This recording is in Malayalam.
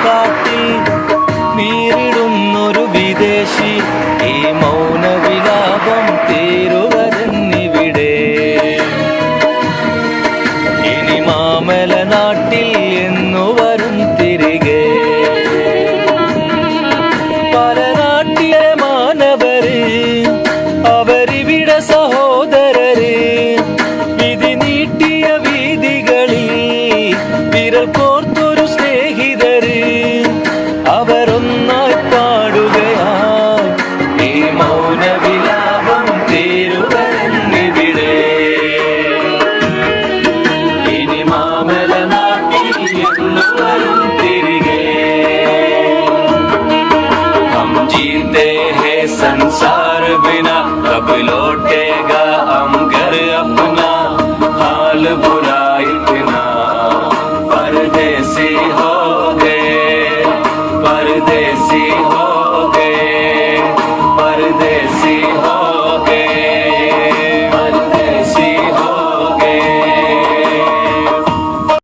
കാട്ടിൽ നീരിടുന്നൊരു വിദേശി ഈ മൗനവിലാപം തീരുവതെന്നിവിടെ. ഇനി മാമല നാട്ടിൽ എന്നു വരും തിരികെ. പല നാട്ടിലെ മാനവര് അവരിവിടെ സഹോദരര് വിധി നീട്ടിയ വീതികളിൽ വിരൽ കോർത്തൊരു സ്നേഹിതര് അവരൊന്നായി പാടുകയായി ഈ മൗനവിലാപം തീരുവെന്നിവിടെ. ഇനി മാമല നാട്ടിൽ എന്നു വരും തിരികെ. हम जीते हैं संसार बिना कब लौटेगा हम घर अपना हाल बुरा इतना परदेसी हो गए परदेसी हो